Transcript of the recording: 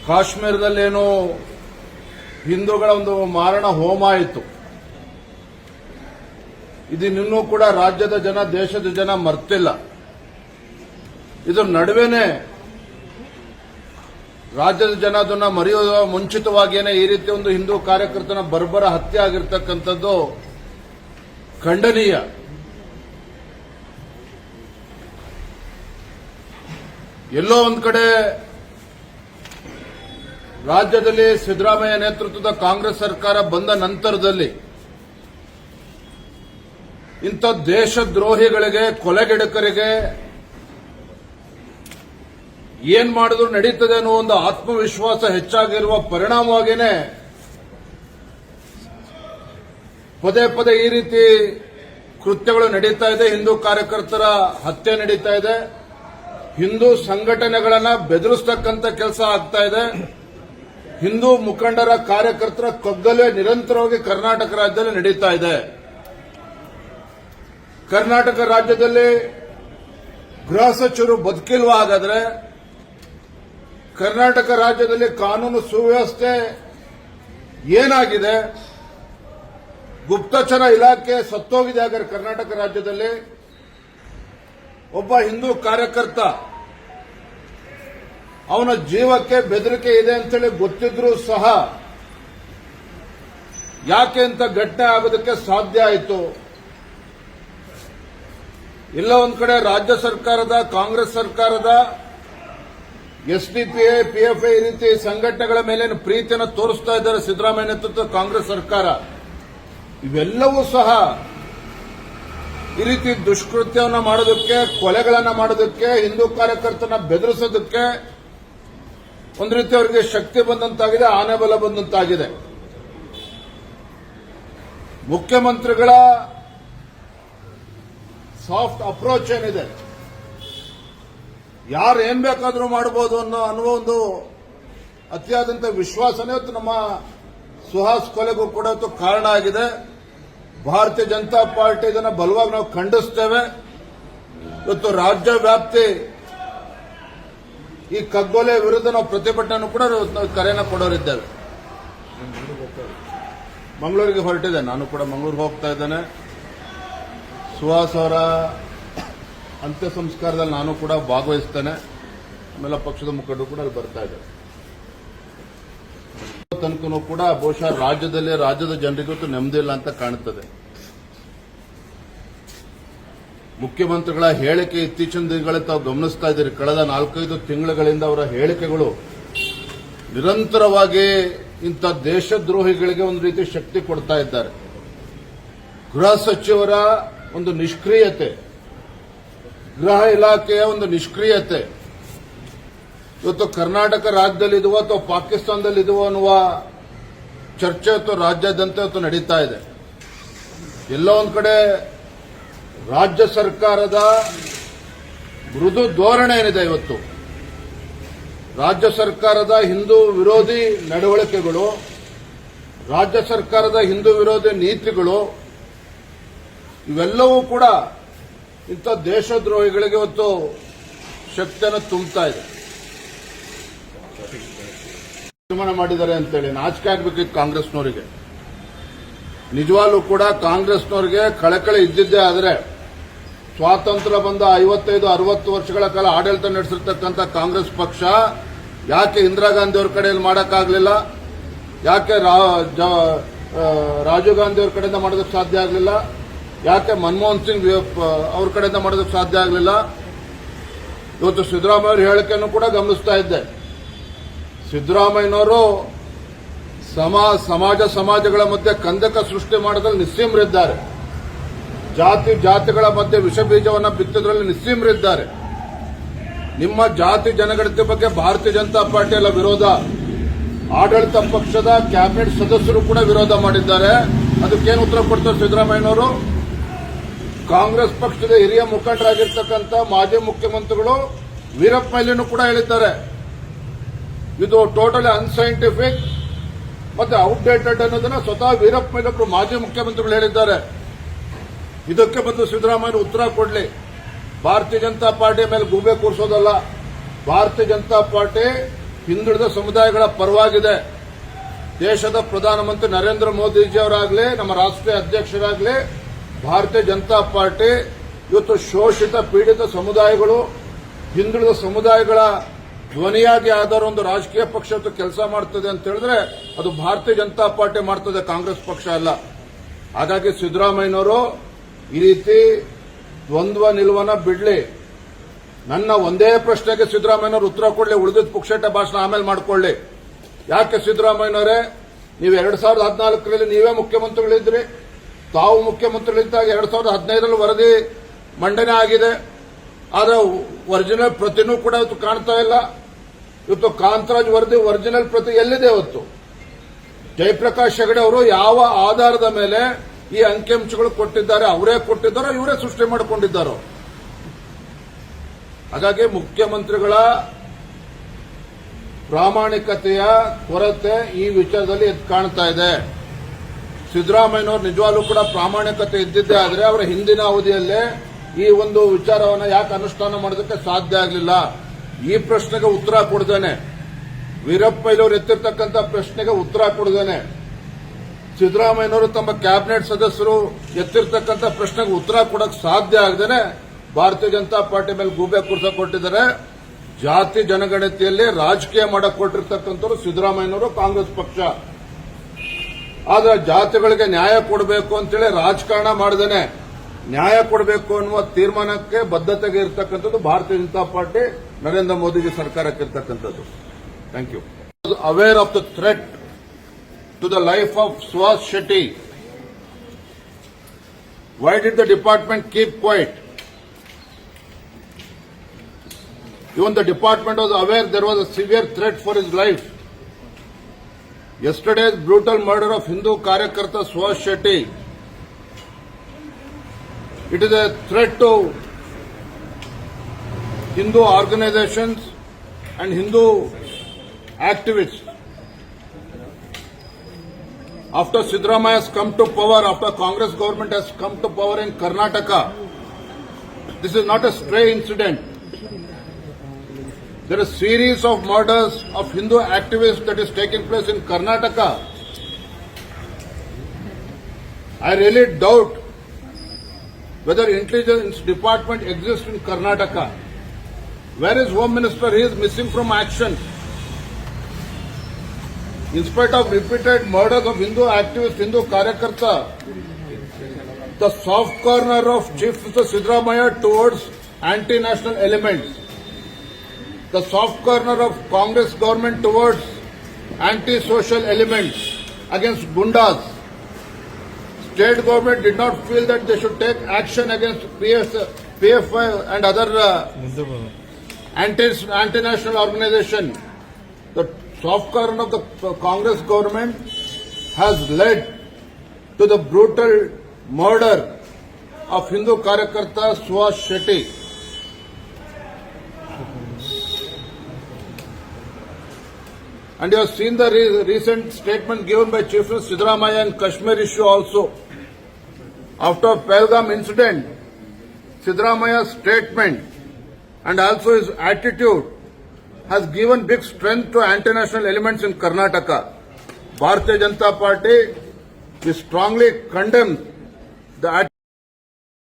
ಕಾಶ್ಮೀರದಲ್ಲೇನೋ ಹಿಂದೂಗಳ ಒಂದು ಮಾರಣ ಹೋಮ ಆಯಿತು. ಇದನ್ನೂ ಕೂಡ ರಾಜ್ಯದ ಜನ, ದೇಶದ ಜನ ಮರ್ತಿಲ್ಲ. ಇದರ ನಡುವೆನೆ ರಾಜ್ಯದ ಜನ ಅದನ್ನ ಮರೆಯುವ ಮುಂಚಿತವಾಗಿಯೇ ಈ ರೀತಿ ಒಂದು ಹಿಂದೂ ಕಾರ್ಯಕರ್ತನ ಬರ್ಬರ ಹತ್ಯೆ ಆಗಿರ್ತಕ್ಕಂಥದ್ದು ಖಂಡನೀಯ. ಎಲ್ಲೋ ಒಂದು ಕಡೆ ರಾಜ್ಯದಲ್ಲಿ ಸಿದ್ದರಾಮಯ್ಯ ನೇತೃತ್ವದ ಕಾಂಗ್ರೆಸ್ ಸರ್ಕಾರ ಬಂದ ನಂತರದಲ್ಲಿ ಇಂಥ ದೇಶದ್ರೋಹಿಗಳಿಗೆ, ಕೊಲೆಗಡಕರಿಗೆ ಏನ್ ಮಾಡಿದ್ರು ನಡೀತದೆ ಅನ್ನೋ ಒಂದು ಆತ್ಮವಿಶ್ವಾಸ ಹೆಚ್ಚಾಗಿರುವ ಪರಿಣಾಮವಾಗಿಯೇ ಪದೇ ಪದೇ ಈ ರೀತಿ ಕೃತ್ಯಗಳು ನಡೀತಾ ಇದೆ. ಹಿಂದೂ ಕಾರ್ಯಕರ್ತರ ಹತ್ಯೆ ನಡೀತಾ ಇದೆ. ಹಿಂದೂ ಸಂಘಟನೆಗಳನ್ನ ಬೆದರಿಸತಕ್ಕಂಥ ಕೆಲಸ ಆಗ್ತಾ ಇದೆ. ಹಿಂದೂ ಮುಖಂಡರ, ಕಾರ್ಯಕರ್ತರ ಕಗ್ಗಲೆ ನಿರಂತರವಾಗಿ ಕರ್ನಾಟಕ ರಾಜ್ಯದಲ್ಲಿ ನಡೀತಾ ಇದೆ. ಕರ್ನಾಟಕ ರಾಜ್ಯದಲ್ಲಿ ಗೃಹ ಸಚಿವರು ಬದುಕಿಲ್ವಾ? ಹಾಗಾದ್ರೆ ಕರ್ನಾಟಕ ರಾಜ್ಯದಲ್ಲಿ ಕಾನೂನು ಸುವ್ಯವಸ್ಥೆ ಏನಾಗಿದೆ? ಗುಪ್ತಚರ ಇಲಾಖೆ ಸತ್ತೋಗಿದೆ. ಹಾಗಾದ್ರೆ ಕರ್ನಾಟಕ ರಾಜ್ಯದಲ್ಲಿ ಒಬ್ಬ ಹಿಂದೂ ಕಾರ್ಯಕರ್ತ ಅವನ ಜೀವಕ್ಕೆ ಬೆದರಿಕೆ ಇದೆ ಅಂತೇಳಿ ಗೊತ್ತಿದ್ರೂ ಸಹ ಯಾಕೆ ಅಂತ ಘಟನೆ ಆಗೋದಕ್ಕೆ ಸಾಧ್ಯ ಆಯಿತು? ಎಲ್ಲ ಒಂದ್ ಕಡೆ ರಾಜ್ಯ ಸರ್ಕಾರದ, ಕಾಂಗ್ರೆಸ್ ಸರ್ಕಾರದ, ಎಸ್ಡಿಪಿಐ, ಪಿಎಫ್ಐ ಈ ರೀತಿ ಸಂಘಟನೆಗಳ ಮೇಲೆ ಪ್ರೀತಿಯನ್ನು ತೋರಿಸ್ತಾ ಇದ್ದಾರೆ ಸಿದ್ದರಾಮಯ್ಯ ನೇತೃತ್ವದ ಕಾಂಗ್ರೆಸ್ ಸರ್ಕಾರ. ಇವೆಲ್ಲವೂ ಸಹ ಈ ರೀತಿ ದುಷ್ಕೃತ್ಯವನ್ನು ಮಾಡೋದಕ್ಕೆ, ಕೊಲೆಗಳನ್ನು ಮಾಡೋದಕ್ಕೆ, ಹಿಂದೂ ಕಾರ್ಯಕರ್ತನ ಬೆದರಿಸೋದಕ್ಕೆ ಒಂದು ರೀತಿ ಅವರಿಗೆ ಶಕ್ತಿ ಬಂದಂತಾಗಿದೆ, ಆನೆ ಬಲ ಬಂದಂತಾಗಿದೆ. ಮುಖ್ಯಮಂತ್ರಿಗಳ ಸಾಫ್ಟ್ ಅಪ್ರೋಚ್ ಏನಿದೆ, ಯಾರು ಏನ್ ಬೇಕಾದರೂ ಮಾಡಬಹುದು ಅನ್ನುವ ಒಂದು ಅತಿಯಾದಂಥ ವಿಶ್ವಾಸನೇ ಇವತ್ತು ನಮ್ಮ ಸುಹಾಸ್ ಕೊಲೆಗೂ ಕೂಡ ಇವತ್ತು ಕಾರಣ ಆಗಿದೆ. ಭಾರತೀಯ ಜನತಾ ಪಾರ್ಟಿ ಇದನ್ನು ಬಲವಾಗಿ ನಾವು ಖಂಡಿಸ್ತೇವೆ. ಇವತ್ತು ರಾಜ್ಯ ವ್ಯಾಪ್ತಿ ಈ ಕಗ್ಗೊಲೆ ವಿರುದ್ಧ ನಾವು ಪ್ರತಿಭಟನೆ ಕೂಡ ಕರೆಯನ್ನು ಕೊಡೋರಿದ್ದೇವೆ. ಮಂಗಳೂರಿಗೆ ಹೊರಟಿದೆ, ನಾನು ಕೂಡ ಮಂಗಳೂರಿಗೆ ಹೋಗ್ತಾ ಇದ್ದೇನೆ. ಸುಹಾಸ್ ಅವರ ಅಂತ್ಯ ಸಂಸ್ಕಾರದಲ್ಲಿ ನಾನು ಕೂಡ ಭಾಗವಹಿಸ್ತೇನೆ. ಆಮೇಲೆ ಪಕ್ಷದ ಮುಖಂಡರು ಕೂಡ ಅಲ್ಲಿ ಬರ್ತಾ ಇದ್ದಾರೆ. ತನಕನೂ ಕೂಡ ಬಹುಶಃ ರಾಜ್ಯದ ಜನರಿಗೂ ನೆಮ್ಮದಿ ಇಲ್ಲ ಅಂತ ಕಾಣುತ್ತದೆ. ಮುಖ್ಯಮಂತ್ರಿಗಳ ಹೇಳಿಕೆ ಇತ್ತೀಚಿನ ದಿನಗಳಲ್ಲಿ ತಾವು ಗಮನಿಸ್ತಾ ಇದ್ದೀರಿ. ಕಳೆದ 4-5 ತಿಂಗಳುಗಳಿಂದ ಅವರ ಹೇಳಿಕೆಗಳು ನಿರಂತರವಾಗಿ ಇಂಥ ದೇಶದ್ರೋಹಿಗಳಿಗೆ ಒಂದು ರೀತಿ ಶಕ್ತಿ ಕೊಡ್ತಾ ಇದ್ದಾರೆ. ಗೃಹ ಸಚಿವರ ಒಂದು ನಿಷ್ಕ್ರಿಯತೆ, ಗೃಹ ಇಲಾಖೆಯ ಒಂದು ನಿಷ್ಕ್ರಿಯತೆ ಇವತ್ತು ಕರ್ನಾಟಕ ರಾಜ್ಯದಲ್ಲಿದುವ ಅಥವಾ ಪಾಕಿಸ್ತಾನದಲ್ಲಿದುವ ಅನ್ನುವ ಚರ್ಚೆ ಇವತ್ತು ರಾಜ್ಯಾದ್ಯಂತ ಇವತ್ತು ನಡೀತಾ ಇದೆ. ಎಲ್ಲೋ ಒಂದು ಕಡೆ ರಾಜ್ಯ ಸರ್ಕಾರದ ಮೃದು ಧೋರಣೆ ಏನಿದೆ, ಇವತ್ತು ರಾಜ್ಯ ಸರ್ಕಾರದ ಹಿಂದೂ ವಿರೋಧಿ ನಡವಳಿಕೆಗಳು, ರಾಜ್ಯ ಸರ್ಕಾರದ ಹಿಂದೂ ವಿರೋಧಿ ನೀತಿಗಳು, ಇವೆಲ್ಲವೂ ಕೂಡ ಇಂಥ ದೇಶದ್ರೋಹಿಗಳಿಗೆ ಇವತ್ತು ಶಕ್ತಿಯನ್ನು ತುಂಬುತ್ತಾ ಇದೆ. ತೀರ್ಮಾನ ಮಾಡಿದ್ದಾರೆ ಅಂತೇಳಿ ನಾಚಿಕೆ ಆಗಬೇಕಿತ್ತು ಕಾಂಗ್ರೆಸ್ನವರಿಗೆ. ನಿಜವಾಗ್ಲೂ ಕೂಡ ಕಾಂಗ್ರೆಸ್ನವರಿಗೆ ಕಳಕಳಿ ಇದ್ದಿದ್ದೇ ಆದರೆ ಸ್ವಾತಂತ್ರ್ಯ ಬಂದ 55-60 ವರ್ಷಗಳ ಕಾಲ ಆಡಳಿತ ನಡೆಸಿರ್ತಕ್ಕಂಥ ಕಾಂಗ್ರೆಸ್ ಪಕ್ಷ ಯಾಕೆ ಇಂದಿರಾ ಗಾಂಧಿ ಅವ್ರ ಕಡೆಯಲ್ಲಿ ಮಾಡೋಕ್ಕಾಗಲಿಲ್ಲ? ಯಾಕೆ ರಾಜೀವ್ ಗಾಂಧಿ ಅವ್ರ ಕಡೆಯಿಂದ ಮಾಡೋದಕ್ಕೆ ಸಾಧ್ಯ ಆಗಲಿಲ್ಲ? ಯಾಕೆ ಮನಮೋಹನ್ ಸಿಂಗ್ ಅವ್ರ ಕಡೆಯಿಂದ ಮಾಡೋದಕ್ಕೆ ಸಾಧ್ಯ ಆಗಲಿಲ್ಲ? ಇವತ್ತು ಸಿದ್ದರಾಮಯ್ಯ ಅವರ ಹೇಳಿಕೆಯನ್ನು ಕೂಡ ಗಮನಿಸ್ತಾ ಇದ್ದೆ. ಸಿದ್ದರಾಮಯ್ಯನವರು ಸಮಾಜಗಳ ಮಧ್ಯೆ ಕಂದಕ ಸೃಷ್ಟಿ ಮಾಡೋದ್ರಲ್ಲಿ ನಿಸ್ಸೀಮರಿದ್ದಾರೆ. ಜಾತಿಗಳ ಮಧ್ಯೆ ವಿಷ ಬೀಜವನ್ನು ಬಿತ್ತೋದ್ರಲ್ಲಿ ನಿಸ್ಸೀಮರಿದ್ದಾರೆ. ನಿಮ್ಮ ಜಾತಿ ಜನಗಣತಿ ಬಗ್ಗೆ ಭಾರತೀಯ ಜನತಾ ಪಾರ್ಟಿ ಎಲ್ಲ ವಿರೋಧ, ಆಡಳಿತ ಪಕ್ಷದ ಕ್ಯಾಬಿನೆಟ್ ಸದಸ್ಯರು ಕೂಡ ವಿರೋಧ ಮಾಡಿದ್ದಾರೆ. ಅದಕ್ಕೇನು ಉತ್ತರ ಕೊಡ್ತಾರೆ ಸಿದ್ದರಾಮಯ್ಯನವರು? ಕಾಂಗ್ರೆಸ್ ಪಕ್ಷದ ಹಿರಿಯ ಮುಖಂಡರಾಗಿರ್ತಕ್ಕಂಥ ಮಾಜಿ ಮುಖ್ಯಮಂತ್ರಿಗಳು ವೀರಪ್ಪ ಮೊಯ್ಲಿನೂ ಕೂಡ ಹೇಳಿದ್ದಾರೆ, ಇದು ಟೋಟಲಿ ಅನ್ಸೈಂಟಿಫಿಕ್ ಮತ್ತೆ ಔಟ್ಡೇಟೆಡ್ ಅನ್ನೋದನ್ನ ಸ್ವತಃ ವೀರಪ್ಪ ಮೊಯ್ಲಿ ಮಾಜಿ ಮುಖ್ಯಮಂತ್ರಿಗಳು ಹೇಳಿದ್ದಾರೆ. ಇದಕ್ಕೆ ಬಂದು ಸಿದ್ದರಾಮಯ್ಯ ಉತ್ತರ ಕೊಡಲಿ. ಭಾರತೀಯ ಜನತಾ ಪಾರ್ಟಿ ಮೇಲೆ ಗೂಬೆ ಕೂರಿಸೋದಲ್ಲ. ಭಾರತೀಯ ಜನತಾ ಪಾರ್ಟಿ ಹಿಂದುಳಿದ ಸಮುದಾಯಗಳ ಪರವಾಗಿದೆ. ದೇಶದ ಪ್ರಧಾನಮಂತ್ರಿ ನರೇಂದ್ರ ಮೋದಿಜಿಯವರಾಗಲಿ, ನಮ್ಮ ರಾಷ್ಟ್ರೀಯ ಅಧ್ಯಕ್ಷರಾಗಲಿ, ಭಾರತೀಯ ಜನತಾ ಪಾರ್ಟಿ ಇವತ್ತು ಶೋಷಿತ ಪೀಡಿತ ಸಮುದಾಯಗಳು, ಹಿಂದುಳಿದ ಸಮುದಾಯಗಳ ಧ್ವನಿಯಾಗಿ ಆಧಾರ ಒಂದು ರಾಜಕೀಯ ಪಕ್ಷ ಕೆಲಸ ಮಾಡ್ತದೆ ಅಂತ ಹೇಳಿದ್ರೆ ಅದು ಭಾರತೀಯ ಜನತಾ ಪಾರ್ಟಿ ಮಾಡ್ತದೆ, ಕಾಂಗ್ರೆಸ್ ಪಕ್ಷ ಅಲ್ಲ. ಹಾಗಾಗಿ ಸಿದ್ದರಾಮಯ್ಯನವರು ಈ ರೀತಿ ದ್ವಂದ್ವ ನಿಲುವನ್ನ ಬಿಡ್ಲಿ. ನನ್ನ ಒಂದೇ ಪ್ರಶ್ನೆಗೆ ಸಿದ್ದರಾಮಯ್ಯನವರು ಉತ್ತರ ಕೊಡ್ಲಿ, ಉಳಿದಿದ್ದ ಪುಕ್ಷೇಟ ಭಾಷಣ ಆಮೇಲೆ ಮಾಡ್ಕೊಳ್ಳಿ. ಯಾಕೆ ಸಿದ್ದರಾಮಯ್ಯನವರೇ, ನೀವು 2014ರಲ್ಲಿ ನೀವೇ ಮುಖ್ಯಮಂತ್ರಿಗಳಿದ್ರಿ, ತಾವು ಮುಖ್ಯಮಂತ್ರಿಗಳಿದ್ದಾಗ 2015ರಲ್ಲಿ ವರದಿ ಮಂಡನೆ ಆಗಿದೆ. ಆದರೆ ಒರಿಜಿನಲ್ ಪ್ರತಿನೂ ಕೂಡ ಇವತ್ತು ಕಾಣ್ತಾ ಇಲ್ಲ. ಇವತ್ತು ಕಾಂತರಾಜ್ ವರದಿ ಒರಿಜಿನಲ್ ಪ್ರತಿ ಎಲ್ಲಿದೆ? ಇವತ್ತು ಜಯಪ್ರಕಾಶ್ ಹೆಗಡೆ ಅವರು ಯಾವ ಆಧಾರದ ಮೇಲೆ ಈ ಅಂಕಿಅಂಶಗಳು ಕೊಟ್ಟಿದ್ದಾರೆ? ಅವರೇ ಕೊಟ್ಟಿದ್ದಾರೋ ಇವರೇ ಸೃಷ್ಟಿ ಮಾಡಿಕೊಂಡಿದ್ದಾರೋ? ಹಾಗಾಗಿ ಮುಖ್ಯಮಂತ್ರಿಗಳ ಪ್ರಾಮಾಣಿಕತೆಯ ಕೊರತೆ ಈ ವಿಚಾರದಲ್ಲಿ ಎದ್ದು ಕಾಣ್ತಾ ಇದೆ. ಸಿದ್ದರಾಮಯ್ಯನವರು ನಿಜವಾಗ್ಲೂ ಕೂಡ ಪ್ರಾಮಾಣಿಕತೆ ಇದ್ದಿದ್ದೇ ಆದರೆ ಅವರ ಹಿಂದಿನ ಅವಧಿಯಲ್ಲೇ ಈ ಒಂದು ವಿಚಾರವನ್ನು ಯಾಕೆ ಅನುಷ್ಠಾನ ಮಾಡೋದಕ್ಕೆ ಸಾಧ್ಯ ಆಗಲಿಲ್ಲ? ಈ ಪ್ರಶ್ನೆಗೆ ಉತ್ತರ ಕೊಡದೇನೆ, ವೀರಪ್ಪಯ್ಯನವರು ಎತ್ತಿರ್ತಕ್ಕಂಥ ಪ್ರಶ್ನೆಗೆ ಉತ್ತರ ಕೊಡದೇನೆ, ಸಿದ್ದರಾಮಯ್ಯನವರು ತಮ್ಮ ಕ್ಯಾಬಿನೆಟ್ ಸದಸ್ಯರು ಎತ್ತಿರ್ತಕ್ಕಂಥ ಪ್ರಶ್ನೆಗೆ ಉತ್ತರ ಕೊಡಕ್ಕೆ ಸಾಧ್ಯ ಆಗದೇನೆ ಭಾರತೀಯ ಜನತಾ ಪಾರ್ಟಿ ಮೇಲೆ ಗೂಬೆ ಕೂರ್ಸಕ್ಕೆ ಕೊಟ್ಟಿದ್ದಾರೆ. ಜಾತಿ ಜನಗಣತಿಯಲ್ಲಿ ರಾಜಕೀಯ ಮಾಡಕ್ಕೆ ಕೊಟ್ಟಿರ್ತಕ್ಕಂಥವ್ರು ಸಿದ್ದರಾಮಯ್ಯನವರು, ಕಾಂಗ್ರೆಸ್ ಪಕ್ಷ. ಆದ್ರೆ ಜಾತಿಗಳಿಗೆ ನ್ಯಾಯ ಕೊಡಬೇಕು ಅಂತೇಳಿ ರಾಜಕಾರಣ ಮಾಡದೇನೆ ನ್ಯಾಯ ಕೊಡಬೇಕು ಅನ್ನುವ ತೀರ್ಮಾನಕ್ಕೆ ಬದ್ಧತೆಗೆ ಇರತಕ್ಕಂಥದ್ದು ಭಾರತೀಯ ಜನತಾ ಪಾರ್ಟಿ, ನರೇಂದ್ರ ಮೋದಿಜಿ ಸರ್ಕಾರಕ್ಕೆ ಇರತಕ್ಕಂಥದ್ದು. Thank you. Aware of the threat to the life of Suhas Shetty. Why did the department keep quiet? Even the department was aware there was a severe threat for his life. Yesterday's brutal murder of Hindu Karyakarta Suhas Shetty, it is a threat to Hindu organizations and Hindu activists. After Siddaramaiah has come to power, after Congress government has come to power in Karnataka, this is not a stray incident. There is a series of murders of Hindu activists that is taking place in Karnataka. I really doubt whether intelligence department exists in Karnataka. Where is Home Minister? He is missing from action. In spite of repeated murders of Hindu activists, Hindu Karyakarta, the soft corner of Chief Minister Siddaramaiah towards anti-national elements, the soft corner of Congress government towards anti-social elements against gundas. State government did not feel that they should take action against PFI and other anti-national organization. The soft corner of the Congress government has led to the brutal murder of Hindu Karyakarta Suhas Shetty. And you have seen the recent statement given by Chief Minister Siddaramaiah in Kashmir issue also. After Pahalgam incident, Siddaramaiah's statement and also his attitude has given big strength to anti-national elements in Karnataka. Bharatiya Janata Party, we strongly condemn the